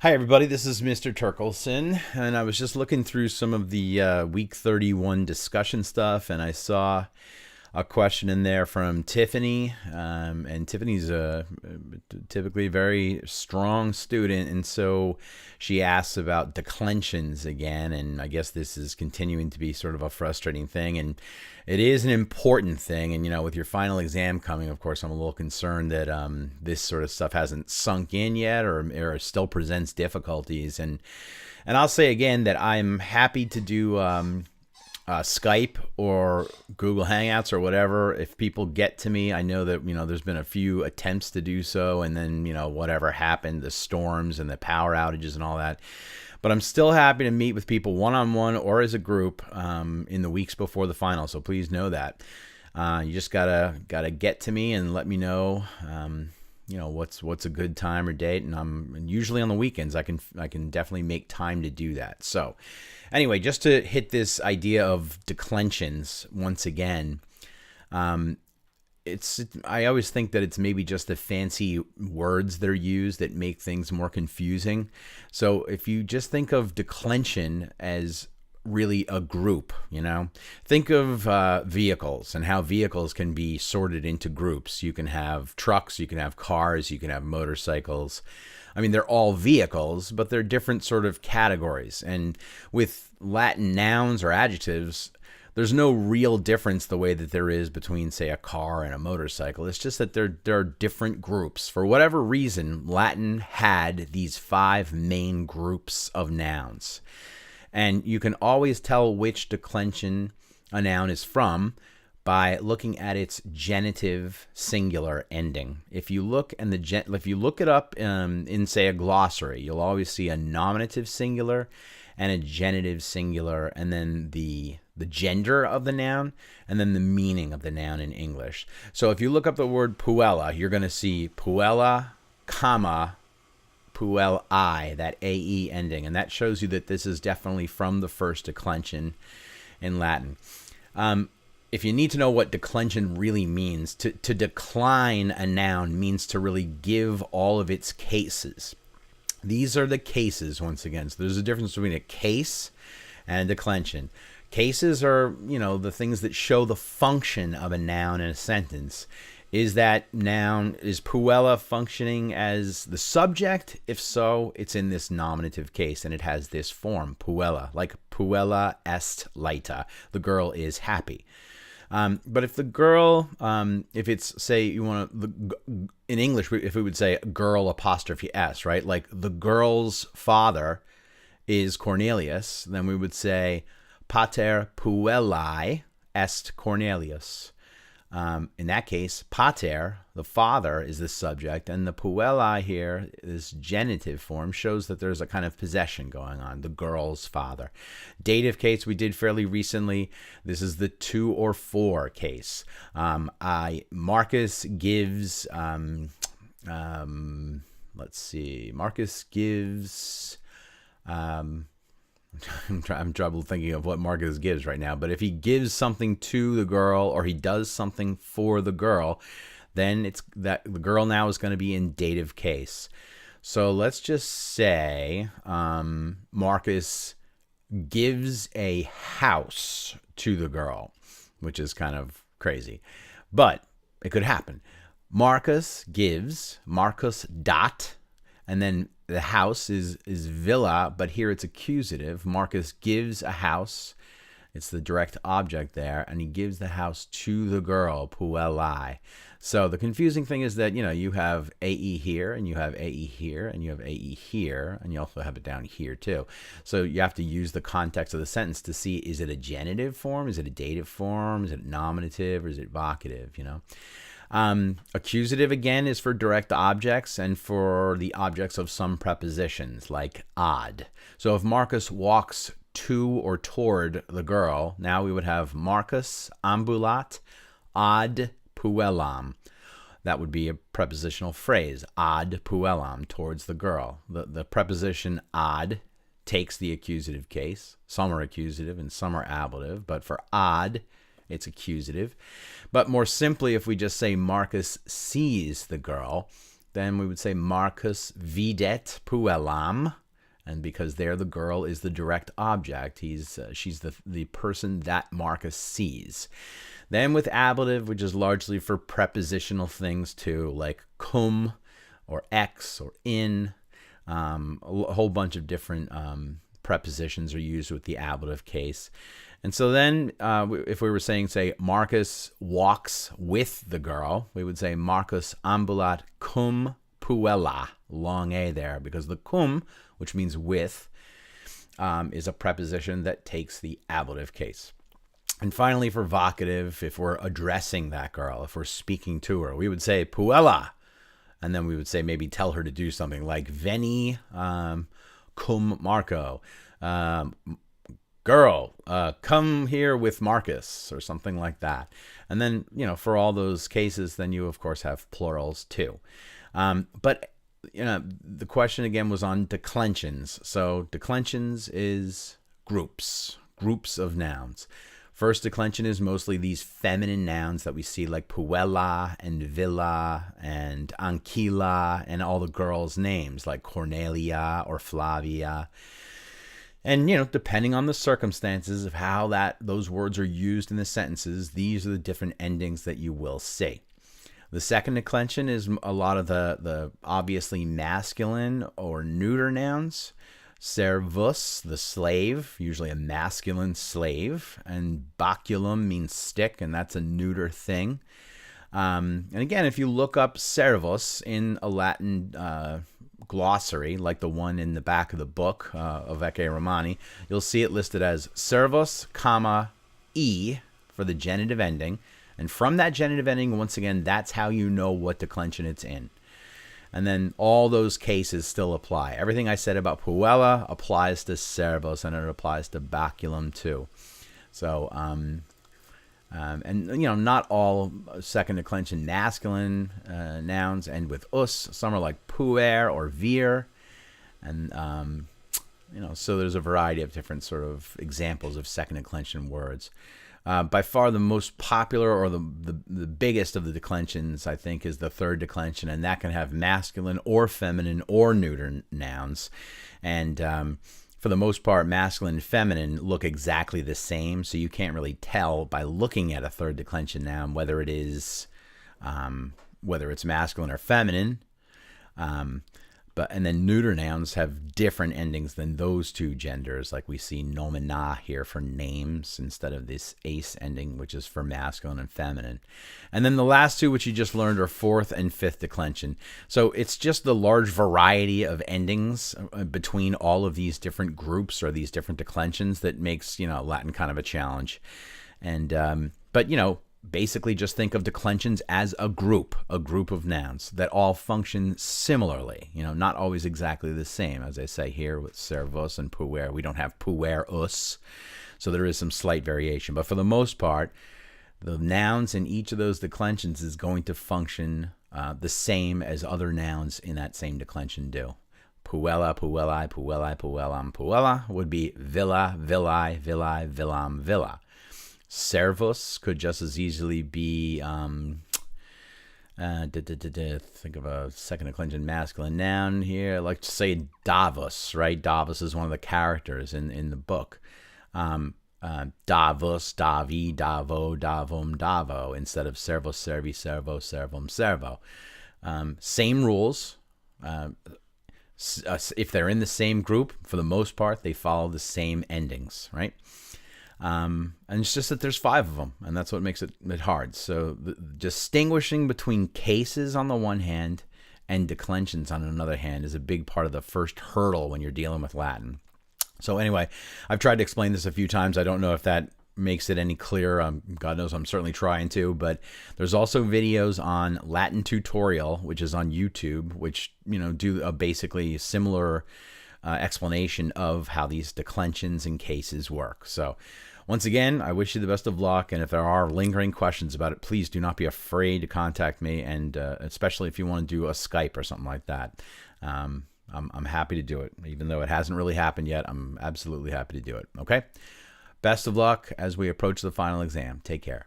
Hi, everybody. This is Mr. Turkelson, and I was just looking through some of the week 31 discussion stuff, and I saw a question in there from Tiffany. And Tiffany's a typically very strong student, and so she asks about declensions again. And I guess this is continuing to be sort of a frustrating thing, and it is an important thing. And with your final exam coming, of course, I'm a little concerned that this sort of stuff hasn't sunk in yet, or still presents difficulties. And I'll say again that I'm happy to do Skype or Google Hangouts or whatever. If people get to me, I know that, there's been a few attempts to do so, and then, whatever happened, the storms and the power outages and all that. But I'm still happy to meet with people one-on-one or as a group in the weeks before the final. So please know that. You just gotta get to me and let me know, what's a good time or date. And usually on the weekends, I can definitely make time to do that. So anyway, just to hit this idea of declensions once again, I always think that it's maybe just the fancy words that are used that make things more confusing. So if you just think of declension as really a group, think of vehicles and how vehicles can be sorted into groups. You can have trucks, you can have cars, you can have motorcycles. I mean, they're all vehicles, but they're different sort of categories. And with Latin nouns or adjectives, there's no real difference the way that there is between, say, a car and a motorcycle. It's just that there are different groups. For whatever reason, Latin had these 5 main groups of nouns. And you can always tell which declension a noun is from by looking at its genitive singular ending. If you look it up in say a glossary, you'll always see a nominative singular and a genitive singular, and then the gender of the noun, and then the meaning of the noun in English. So if you look up the word puella, you're going to see puella, comma, puelli, that AE ending, and that shows you that this is definitely from the first declension in Latin. If you need to know what declension really means, to decline a noun means to really give all of its cases. These are the cases, once again. So there's a difference between a case and a declension. Cases are, the things that show the function of a noun in a sentence. Is that noun, is puella functioning as the subject? If so, it's in this nominative case, and it has this form, puella, like puella est laeta. The girl is happy. But if the girl, if it's, say, you want to, in English, if we would say girl apostrophe s, right? Like the girl's father is Cornelius, then we would say pater puellae est Cornelius. In that case, pater, the father, is the subject, and the puellae here, this genitive form, shows that there's a kind of possession going on, the girl's father. Dative case we did fairly recently. This is the 2 or 4 case. Marcus gives, let's see, Marcus gives, I'm trouble thinking of what Marcus gives right now, but if he gives something to the girl or he does something for the girl, then it's that the girl now is going to be in dative case. So let's just say Marcus gives a house to the girl, which is kind of crazy, but it could happen. Marcus gives, Marcus dot, and then the house is villa, but here it's accusative. Marcus gives a house. It's the direct object there, and he gives the house to the girl, puellae. So the confusing thing is that, you have AE here, and you have AE here, and you have AE here, and you also have it down here too. So you have to use the context of the sentence to see, is it a genitive form? Is it a dative form? Is it nominative, or is it vocative, Accusative, again, is for direct objects and for the objects of some prepositions, like ad. So if Marcus walks to or toward the girl, now we would have Marcus ambulat ad puellam. That would be a prepositional phrase, ad puellam, towards the girl. The preposition ad takes the accusative case. Some are accusative and some are ablative, but for ad, it's accusative. But more simply, if we just say Marcus sees the girl, then we would say Marcus videt puellam. And because there the girl is the direct object, she's the person that Marcus sees. Then with ablative, which is largely for prepositional things too, like cum or ex or in. A whole bunch of different prepositions are used with the ablative case. And so then if we were saying, say, Marcus walks with the girl, we would say Marcus ambulat cum puella, long A there, because the cum, which means with, is a preposition that takes the ablative case. And finally, for vocative, if we're addressing that girl, if we're speaking to her, we would say puella. And then we would say, maybe tell her to do something like veni cum Marco. Girl, come here with Marcus, or something like that. And then, for all those cases, then you, of course, have plurals too. But the question again was on declensions. So declensions is groups of nouns. First declension is mostly these feminine nouns that we see, like puella and villa and anquila, and all the girls' names like Cornelia or Flavia. And, depending on the circumstances of how those words are used in the sentences, these are the different endings that you will see. The second declension is a lot of the obviously masculine or neuter nouns. Servus, the slave, usually a masculine slave, and baculum means stick, and that's a neuter thing. And again, if you look up servus in a Latin glossary, like the one in the back of the book of Ecce Romani, you'll see it listed as servus, comma, e for the genitive ending. And from that genitive ending, once again, that's how you know what declension it's in. And then all those cases still apply. Everything I said about puella applies to servus, and it applies to baculum too. So, and not all second declension masculine nouns end with us. Some are like puer or vir, and so there's a variety of different sort of examples of second declension words. By far the most popular, or the biggest of the declensions, I think, is the third declension, and that can have masculine or feminine or neuter nouns. And for the most part, masculine and feminine look exactly the same, so you can't really tell by looking at a third declension noun whether it's masculine or feminine. And then neuter nouns have different endings than those two genders, like we see nomina here for names instead of this ace ending, which is for masculine and feminine. And then the last two, which you just learned, are fourth and fifth declension. So it's just the large variety of endings between all of these different groups or these different declensions that makes, Latin kind of a challenge. And, but, basically just think of declensions as a group of nouns that all function similarly, not always exactly the same. As I say here with servus and puer, we don't have puer us, so there is some slight variation. But for the most part, the nouns in each of those declensions is going to function the same as other nouns in that same declension do. Puella, puellae, puellae, puellam, puella would be villa, villae, villae, villam, villa. Servus could just as easily be, think of a second declension masculine noun here, like to say Davos, right? Davos is one of the characters in the book. Davos, Davi, Davo, Davum, Davo, instead of servus, servi, servo, servum, servo. Same rules. If they're in the same group, for the most part, they follow the same endings, right? And it's just that there's 5 of them, and that's what makes it hard. So distinguishing between cases on the one hand and declensions on another hand is a big part of the first hurdle when you're dealing with Latin. So anyway, I've tried to explain this a few times. I don't know if that makes it any clearer. God knows I'm certainly trying to, but there's also videos on Latin tutorial, which is on YouTube, which do a basically similar explanation of how these declensions and cases work. So once again, I wish you the best of luck, and if there are lingering questions about it, please do not be afraid to contact me, and especially if you want to do a Skype or something like that. I'm happy to do it. Even though it hasn't really happened yet, I'm absolutely happy to do it. Okay? Best of luck as we approach the final exam. Take care.